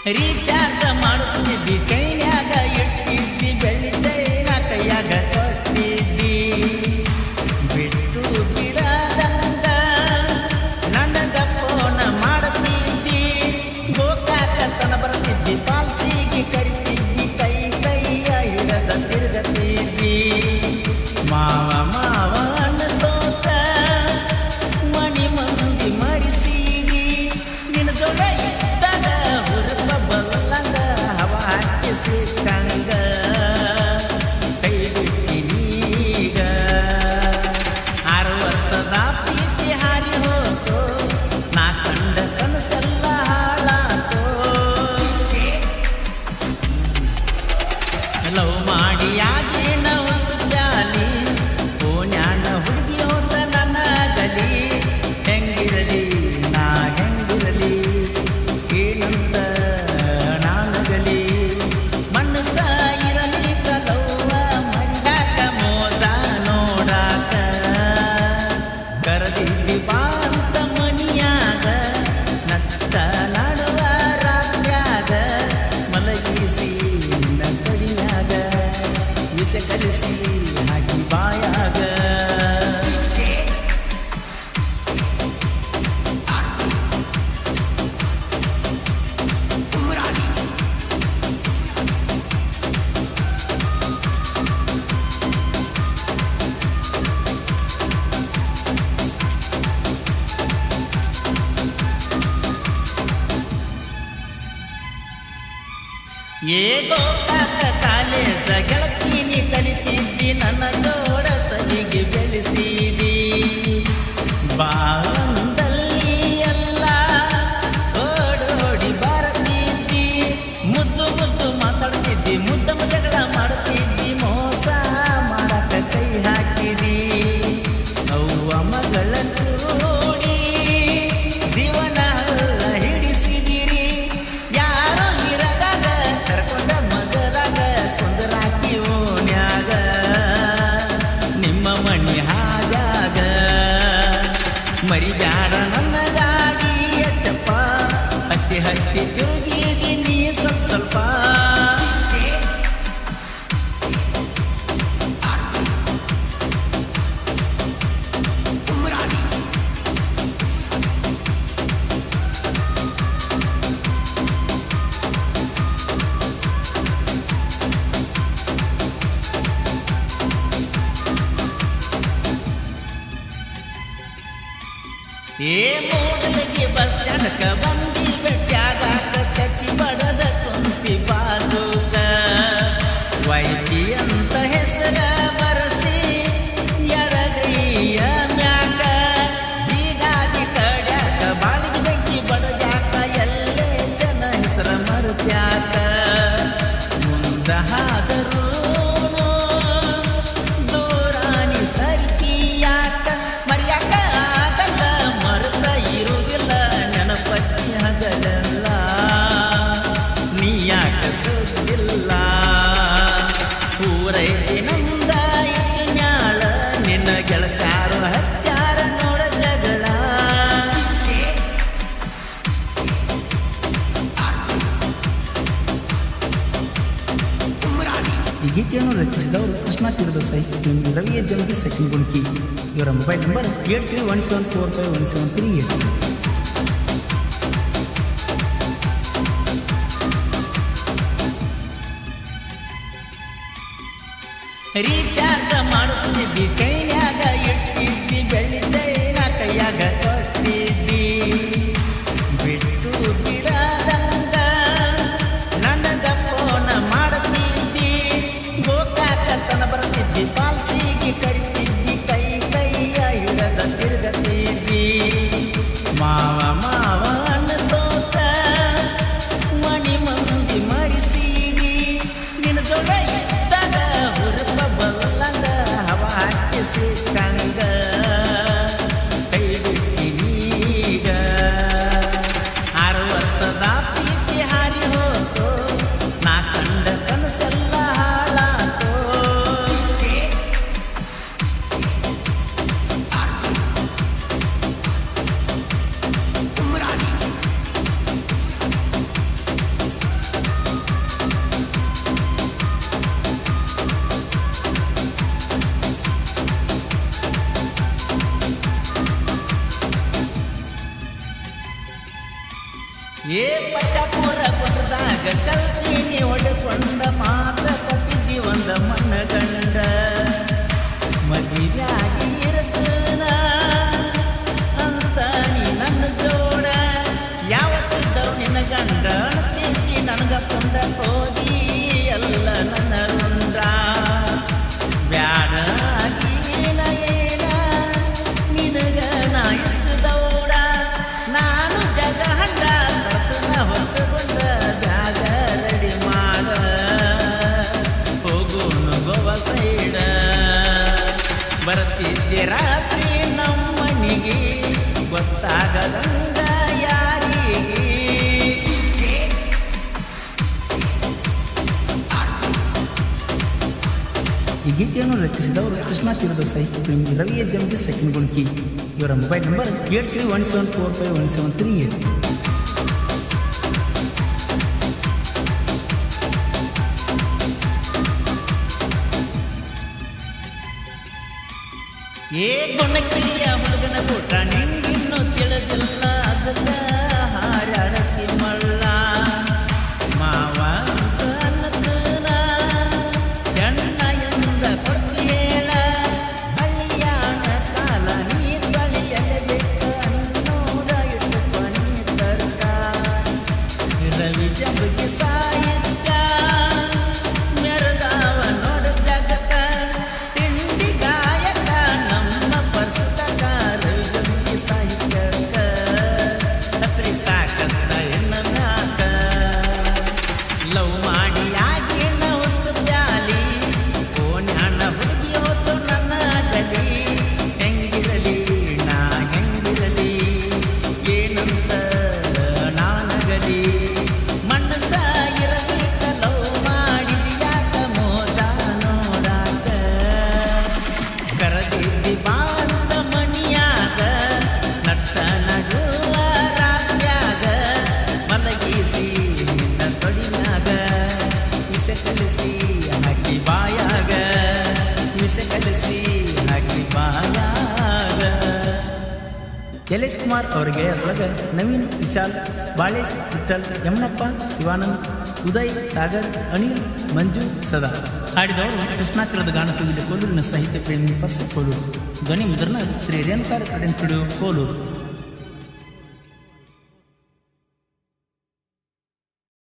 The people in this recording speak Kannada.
ರೀಚಾರ್ಜ್ ಮಾಡಿಸ್ತಿದ್ದಿ ಚೈನ್ಯಾಗ ಇಟ್ಟಿದ್ದಿ ಬೆಳ್ಳಿ ಚೈನ ಕೈಯಾಗ ಕೊಟ್ಟಿದ್ದಿ ಬಿಟ್ಟು ಬಿಡದಂಗ ನನಗ ಫೋನ ಮಾಡ್ತಿದ್ದಿ ಗೋಕಾಕತನ ಬರ್ತಿದ್ದಿ ಪಾಲ್ಸಿಗೆ ಕರಿತಿದ್ದಿ ಕೈ ಕೈಯ ಹಿಡದ ತಿರುಗತಿದ್ದಿ ಮಾವ ಮಾವ ಅನ್ನತೋತ ಮನಿ ಮಂದಿ ಮರಿಸಿದಿ ನಿನ್ನ ಜೋಡ ಇದ್ದಾಗ ಹುರುಪ ಬಲ್ಲಂಗ ಹವ ಹಾಕಿ ಸಿಕ್ಕಂಗ ಕೈ ಬಿಟ್ಟಿನೀಗ 6 ವರ್ಷದ ಪ್ರೀತಿ ಹಾರಿ ಹೋತೋ ನಾ ಕಂಡ ಕನಸೆಲ್ಲ ಹಾಳಾತೋ ಲವ್ ಮಾಡಿ ಆಗಿನ ಒಂದು ಜಾಲಿ ಓನ್ಯಾನ ಹುಡುಗಿ ಹೋದ ನನ್ನ ಗಲಿ ಹೆಂಗಿರಲಿ ನಾ ಹೆಂಗಿರಲಿ ಏನಂತ ನಾನಗಲಿ ಮನಸ್ಸ ಇರಲಿ ಕಲವ್ವ ಮಂಡಾಕ ಮೋಜ ನೋಡಾಕ ಕರದಿದ್ದಿ ಬಾ ಅಂತ ಮನಿಯಾಗ ನತ್ತ ನಡುವ ರಾತ್ರ್ಯಾಗ ಮಲಗಿಸಿ ನಿನ್ನ ಕಡಿಯಾಗ ವಿಷ ಕಲಿಸಿ ಹಾಕಿ ಬಾಯಾಗ ಗೋಕಾಕ ಕಾಲೇಜ ಗೆಳತೀನಿ ಕಲಿತಿದ್ದಿ ನನ್ನ ಜೋಡ ಸಲಿಗೆ ಬೆಳೆಸಿದಿ ಬಾಂದಲ್ಲಿ ಎಲ್ಲ ಓಡೋಡಿ ಬರತಿದ್ದಿ ಮುದ್ದು ಮುದ್ದು ಮಾತಾಡ್ತಿದ್ದಿ ಮುದ್ದ ಜಗಳ ಮಾಡ್ತಿದ್ದಿ ಮೋಸ ಮಾಡಕ ಕೈ ಹಾಕಿದಿ ಅವ್ವ ಮಗಳ ಕೂಡಿ ಜೀವನ ಹಿಡಿಸಿದಿರಿ ಯಾರೋ ಇರದಾಗ ಕರ್ಕೊಂಡ ಮಗಲಾಗ ಕುಂದರಾಕಿ ಓಣ್ಯಾಗ ನಿಮ್ಮ ಮಣಿ ಹಾಗಾಗ ಮರಿಬ್ಯಾಡ ನನ್ನ ಗಾಡಿಯ ಚಪ್ಪ ಹತ್ತಿ ಹತ್ತಿ ತಿರುಗಿದೀನಿ ಸ್ವಲ್ಪ ಮೂಡಲಿಗೆ ಬಸ್ ಸ್ಟ್ಯಾಂಡ್ಕ ಬಂದಿ ಬೆಟ್ಟ್ಯಾಗ ಕಕ್ಕಿ ಬಡದ ಕುಂತಿ ಬಾಜೂಕ ವೈಟಿ ಅಂತ ಹೆಸರ ಬರಸಿ ಎಡಗೈಯ ಮ್ಯಾಕ ಬೀಗಾದಿ ಕಡ್ಯಾಕ ಬಾಳಿಗೆ ಬೆಂಕಿ ಬಡದ್ಯಾಕ ಎಲ್ಲೇ ಜನ ಹೆಸರ ಮರುತ್ಯಾಕ ಮುಂದ ಹಾದರು ದೂರಾಣಿ ಸರಿಕಿಯಾಕ ಮರ್ಯಾಕ ನೆನಪತ್ತಿ ಹಗಲೆಲ್ಲ ನೀಯಾಕ ಸುದ್ದಿಲ್ಲ ಊರೈತಿ ನಮ್ದ ನ್ಯಾಳ ನಿನ್ನ ಗೆಳತಾರು ಹಚ್ಚಾರ ನೋಡ ಜಗಳ ಈ ಗೀತೆಯನ್ನು ರಚಿಸಿದವರು ಕೃಷ್ಣ ತೀರದ ಸಾಹಿತ್ಯ ರವಿಯ ಜಮಗಿ ಸಚಿನ್ ಗುಂಡ್ಕಿ ಇವರ ಮೊಬೈಲ್ ನಂಬರ್ 8317451738 ರೀಚಾರ್ಜ್ ಮಾಡಿಸ್ತಿದ್ದಿ ಚೈನ್ಯಾಗ ಇಟ್ಟಿದ್ದಿ ಬೆಳ್ಳಿ ಚೈನ ಕೈಯಾಗ ಕೊಟ್ಟಿದ್ದಿ ಬಿಟ್ಟು ಬಿಡದಂಗ ನನಗ ಫೋನ ಮಾಡ್ತಿದ್ದಿ ಗೋಕಾಕತನ ಬರ್ತಿದ್ದಿ ಪಾಲ್ಸಿಗೆ ಕರಿತಿದ್ದಿ ಕೈ ಕೈಯ ಹಿಡದ ತಿರುಗತಿದ್ದಿ ಮಾವ ಮಾವ ಅನ್ನತೋತ ಮನಿ ಮಂದಿ ಮರಿಸಿದಿ ನಿನ್ನ ಜೋಡ ಇದ್ದಾಗ ಹುರುಪ ಬಲ್ಲಂಗ ಹವ ಹಾಕಿ ಏ ಪಚಾಪುರ ಗುಡ್ಡದಾಗ ಸಲ್ತೀನಿ ಹೊಡೆಕೊಂಡ ಮಾತ ಕಟ್ಟಿದ್ದಿ ಒಂದ ಮನಗಂಡ ಮದುವೆಯಾಗಿ ಇರುತ್ತನ ಅಂತ ನೀ ನನ್ನ ಜೋಡ ಯಾವತ್ತಿದ್ದವ್ ನಿನ್ನ ಗಂಡ ಅಣ್ತಿದ್ದಿ ನನಗ ಕೊಂಡ ಹೋಗಿ ಎಲ್ಲ ನನ್ನ ರುಂಡ ಬ್ಯಾಡ ಏನ ನಿನಗ ನಾ ಇಷ್ಟು ದೌಡ ನಾನು ಜಗ ಹಂಡ ಕರ್ತನ ಹೊತ್ತುಕೊಂಡ ಬ್ಯಾಗ ರೆಡಿ ಮಾಡ ಹೋಗೋನು ಗೋವಾ ಸೈಡ ಬರ್ತಿದ್ದೆ ರಾತ್ರಿ ನಮ್ಮನಿಗೆ ಗೊತ್ತಾಗದಂಗ ಯಾರಿಗೆ ಈ ಗೀತೆಯನ್ನು ರಚಿಸಿದವರು ಕೃಷ್ಣ ತೀರದ ಸಾಹಿತ್ಯ ರವಿಯ ಜಂಬಿ ಸೆಕೆಂಡ್ ಗುಂಕಿ. ಇವರ ಮೊಬೈಲ್ ನಂಬರ್ 8317451738. ಏ ಗೊಣಕಿಯ ಹುಡುಗನ ಕೂಟ ನಿಂಗಿನ್ನು ತಿಳಿದಿಲ್ಲ ಅದಕ್ಕ ಹಾರಾಡತಿ ಮಳ್ಳ ಮಾವ ಅನ್ನತನ ಎಣ್ಣ ಎಂದ ಕೊಡ್ತಿ ಹೇಳ ಹಳ್ಳಿಯಾನ ಕಾಲ ನೀ ಬಳಿಯಲೇಬೇಕು ಅನ್ನೋದ ಇಟ್ಟುಕೊಣಿ ತರ್ಕ ರವಿ ಜಂಬಿಗೆ ಸಾಹಿತ್ಯ ಮೆರದಾವ ನೋಡ ಜಗತ್ತ ತಿಂಡಿ ಗಾಯಕ ನಮ್ಮ ಪರ್ಸಕಾರ ಜಂಬಿ ಸಾಹಿತ್ಯಕ ಹತ್ರಿ ತಾಕತ್ತ ಎನ್ನ ಮ್ಯಾಕ ಲವ್ ಮಾಡಿ ಆಗಿ ಹೊತ್ತು ಬ್ಯಾಲಿ ಓಣ್ಯಾಣ ಹುಡುಗಿ ಹೊತ್ತು ನನ್ನ ಗಲಿ ಹೆಂಗಿರಲಿ ನಾ ಹೆಂಗಿರಲಿ ಏನಂತ ನಾನಗಲಿ ಮನಸ ಇರಬೇಕ ಲವ್ ಮಾಡಿದ್ಯಾಕ ಮೋಜ ನೋಡಾಕ ಕರದಿದ್ದಿ ಬಾಂತ ಮಣಿಯಾಗ ನಟ್ಟ ನಡುವ ರಾತ್ರ್ಯಾಗ ಮಲಗಿಸಿ ನಿನ್ನ ತೊಡಿನಾಗ ವಿಷ ಕಲಿಸಿ ಹಾಕಿ ಬಾಯಾಗ ವಿಷ ಕಲಿಸಿ ಹಾಕಿ ಬಾಯಾಗ. ಎಲ್.ಎಸ್. ಕುಮಾರ್ ಅವರಿಗೆ ಒಳಗ ನವೀನ್, ವಿಶಾಲ್, ಬಾಳೇಶ್, ವಿಠಲ್, ಯಮನಪ್ಪ, ಶಿವಾನಂದ್, ಉದಯ್, ಸಾಗರ್, ಅನಿಲ್, ಮಂಜು, ಸದಾ. ಹಾಡಿದವರು ಕೃಷ್ಣಾತಿರದ ಗಾನ ತುಗಿದ ಕೋಲೂರಿನ ಸಾಹಿತ್ಯ ಪ್ರೇಮಿ ಪರ್ಸು ಕೋಲೂರು. ಧ್ವನಿ ಮುದ್ರಣ ಶ್ರೀ ರೇಣುಕಾರ ಕಡೆನ್ ಪಿಡಿಯೋ ಕೋಲೂರು.